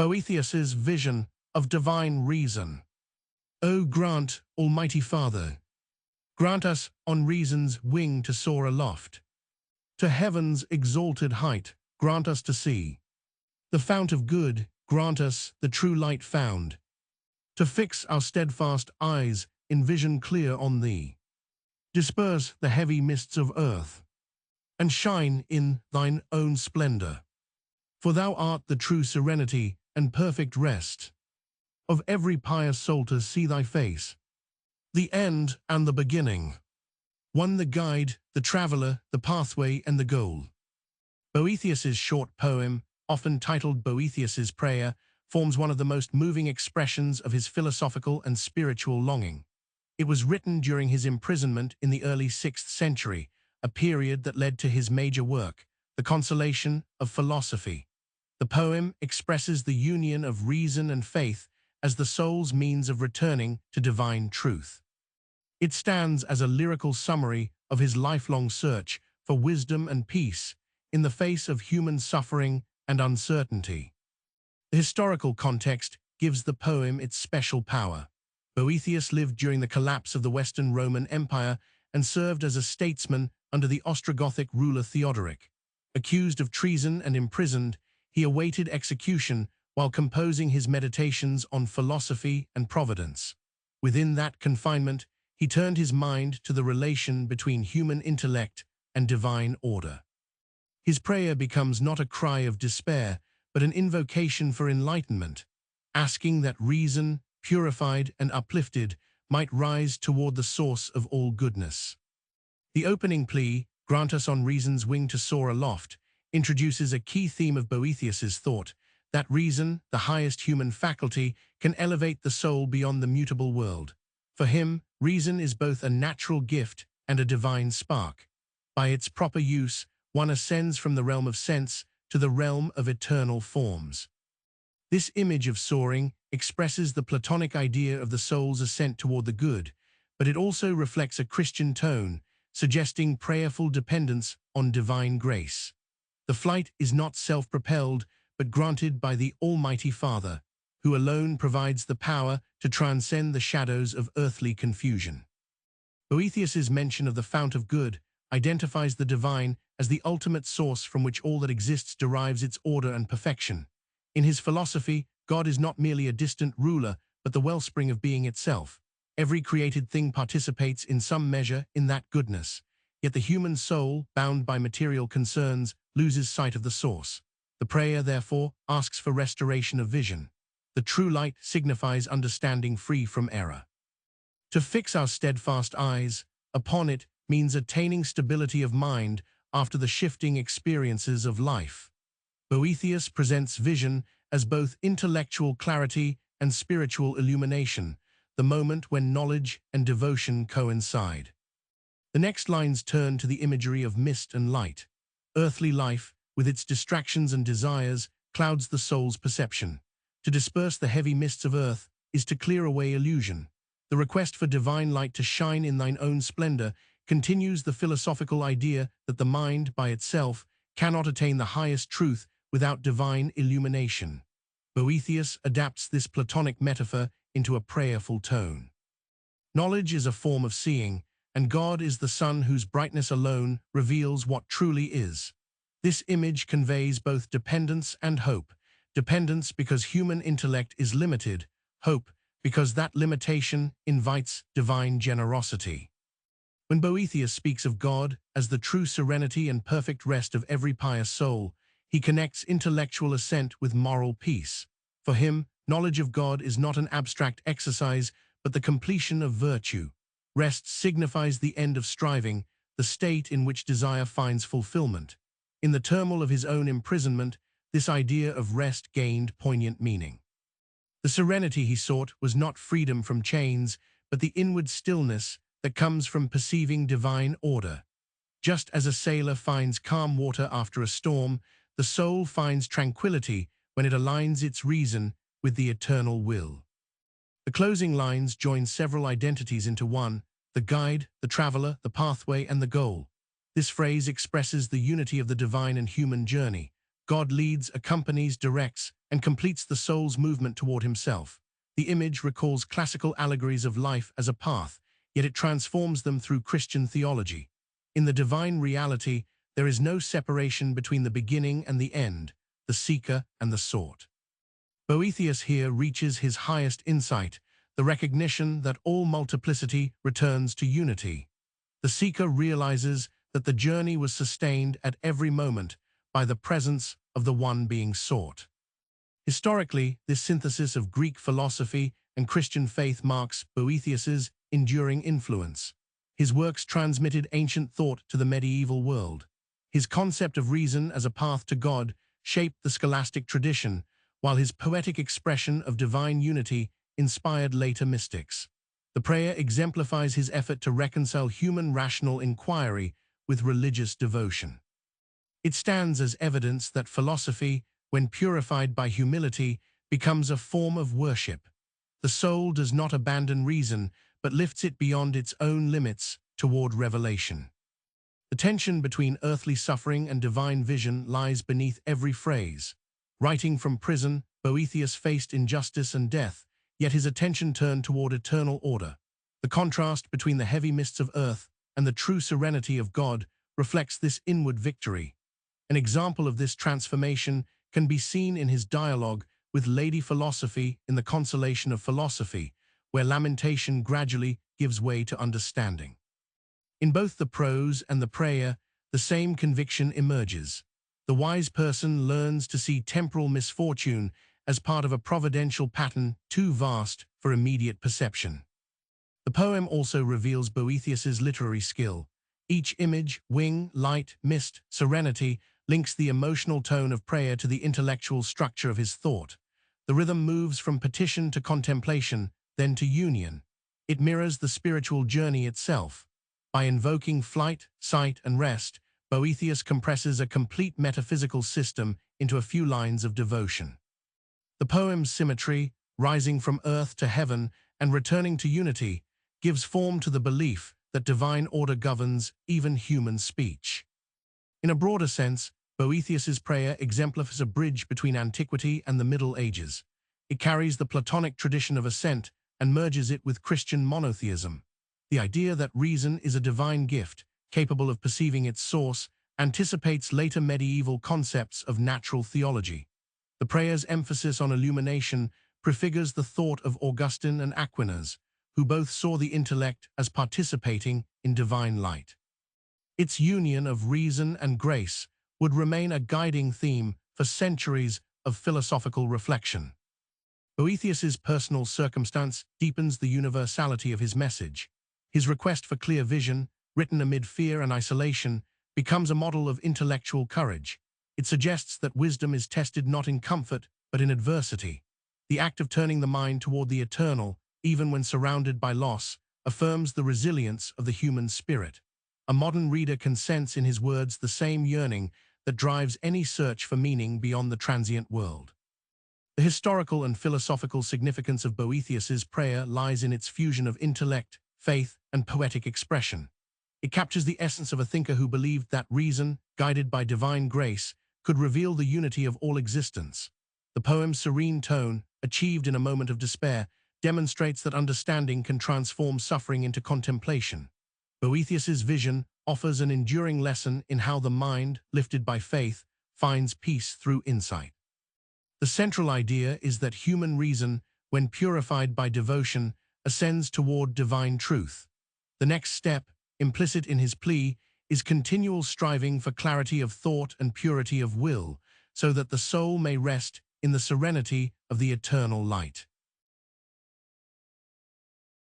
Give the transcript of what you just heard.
Boethius's vision of divine reason. O grant, Almighty Father, grant us on reason's wing to soar aloft. To heaven's exalted height, grant us to see the fount of good, grant us the true light found, to fix our steadfast eyes in vision clear on Thee. Disperse the heavy mists of earth, and shine in Thine own splendor. For Thou art the true serenity and perfect rest of every pious soul to see Thy face, the end and the beginning, one the guide, the traveler, the pathway, and the goal. Boethius's short poem, often titled Boethius's Prayer, forms one of the most moving expressions of his philosophical and spiritual longing. It was written during his imprisonment in the early 6th century, a period that led to his major work, The Consolation of Philosophy. The poem expresses the union of reason and faith as the soul's means of returning to divine truth. It stands as a lyrical summary of his lifelong search for wisdom and peace in the face of human suffering and uncertainty. The historical context gives the poem its special power. Boethius lived during the collapse of the Western Roman Empire and served as a statesman under the Ostrogothic ruler Theodoric. Accused of treason and imprisoned, he awaited execution while composing his meditations on philosophy and providence. Within that confinement, he turned his mind to the relation between human intellect and divine order. His prayer becomes not a cry of despair, but an invocation for enlightenment, asking that reason, purified and uplifted, might rise toward the source of all goodness. The opening plea, "Grant us on reason's wing to soar aloft," introduces a key theme of Boethius's thought, that reason, the highest human faculty, can elevate the soul beyond the mutable world. For him, reason is both a natural gift and a divine spark. By its proper use, one ascends from the realm of sense to the realm of eternal forms. This image of soaring expresses the Platonic idea of the soul's ascent toward the good, but it also reflects a Christian tone, suggesting prayerful dependence on divine grace. The flight is not self-propelled, but granted by the Almighty Father, who alone provides the power to transcend the shadows of earthly confusion. Boethius's mention of the fount of good identifies the divine as the ultimate source from which all that exists derives its order and perfection. In his philosophy, God is not merely a distant ruler, but the wellspring of being itself. Every created thing participates in some measure in that goodness, yet the human soul, bound by material concerns, loses sight of the source. The prayer, therefore, asks for restoration of vision. The true light signifies understanding free from error. To fix our steadfast eyes upon it means attaining stability of mind after the shifting experiences of life. Boethius presents vision as both intellectual clarity and spiritual illumination, the moment when knowledge and devotion coincide. The next lines turn to the imagery of mist and light. Earthly life, with its distractions and desires, clouds the soul's perception. To disperse the heavy mists of earth is to clear away illusion. The request for divine light to shine in thine own splendor continues the philosophical idea that the mind, by itself, cannot attain the highest truth without divine illumination. Boethius adapts this Platonic metaphor into a prayerful tone. Knowledge is a form of seeing, and God is the sun whose brightness alone reveals what truly is. This image conveys both dependence and hope. Dependence because human intellect is limited, hope because that limitation invites divine generosity. When Boethius speaks of God as the true serenity and perfect rest of every pious soul, he connects intellectual assent with moral peace. For him, knowledge of God is not an abstract exercise, but the completion of virtue. Rest signifies the end of striving, the state in which desire finds fulfillment. In the turmoil of his own imprisonment, this idea of rest gained poignant meaning. The serenity he sought was not freedom from chains, but the inward stillness that comes from perceiving divine order. Just as a sailor finds calm water after a storm, the soul finds tranquility when it aligns its reason with the eternal will. The closing lines join several identities into one: the guide, the traveler, the pathway, and the goal. This phrase expresses the unity of the divine and human journey. God leads, accompanies, directs, and completes the soul's movement toward himself. The image recalls classical allegories of life as a path, yet it transforms them through Christian theology. In the divine reality, there is no separation between the beginning and the end, the seeker and the sought. Boethius here reaches his highest insight, the recognition that all multiplicity returns to unity. The seeker realizes that the journey was sustained at every moment by the presence of the one being sought. Historically, this synthesis of Greek philosophy and Christian faith marks Boethius's enduring influence. His works transmitted ancient thought to the medieval world. His concept of reason as a path to God shaped the scholastic tradition, while his poetic expression of divine unity inspired later mystics. The prayer exemplifies his effort to reconcile human rational inquiry with religious devotion. It stands as evidence that philosophy, when purified by humility, becomes a form of worship. The soul does not abandon reason, but lifts it beyond its own limits toward revelation. The tension between earthly suffering and divine vision lies beneath every phrase. Writing from prison, Boethius faced injustice and death, yet his attention turned toward eternal order. The contrast between the heavy mists of earth and the true serenity of God reflects this inward victory. An example of this transformation can be seen in his dialogue with Lady Philosophy in The Consolation of Philosophy, where lamentation gradually gives way to understanding. In both the prose and the prayer, the same conviction emerges. The wise person learns to see temporal misfortune as part of a providential pattern too vast for immediate perception. The poem also reveals Boethius's literary skill. Each image, wing, light, mist, serenity, links the emotional tone of prayer to the intellectual structure of his thought. The rhythm moves from petition to contemplation, then to union. It mirrors the spiritual journey itself. By invoking flight, sight, and rest, Boethius compresses a complete metaphysical system into a few lines of devotion. The poem's symmetry, rising from earth to heaven and returning to unity, gives form to the belief that divine order governs even human speech. In a broader sense, Boethius's prayer exemplifies a bridge between antiquity and the Middle Ages. It carries the Platonic tradition of assent and merges it with Christian monotheism. The idea that reason is a divine gift, capable of perceiving its source, anticipates later medieval concepts of natural theology. The prayer's emphasis on illumination prefigures the thought of Augustine and Aquinas, who both saw the intellect as participating in divine light. Its union of reason and grace would remain a guiding theme for centuries of philosophical reflection. Boethius's personal circumstance deepens the universality of his message. His request for clear vision, written amid fear and isolation, becomes a model of intellectual courage. It suggests that wisdom is tested not in comfort, but in adversity. The act of turning the mind toward the eternal, even when surrounded by loss, affirms the resilience of the human spirit. A modern reader can sense in his words the same yearning that drives any search for meaning beyond the transient world. The historical and philosophical significance of Boethius's prayer lies in its fusion of intellect, faith, and poetic expression. It captures the essence of a thinker who believed that reason, guided by divine grace, could reveal the unity of all existence. The poem's serene tone, achieved in a moment of despair, demonstrates that understanding can transform suffering into contemplation. Boethius's vision offers an enduring lesson in how the mind, lifted by faith, finds peace through insight. The central idea is that human reason, when purified by devotion, ascends toward divine truth. The next step, implicit in his plea, is continual striving for clarity of thought and purity of will, so that the soul may rest in the serenity of the eternal light.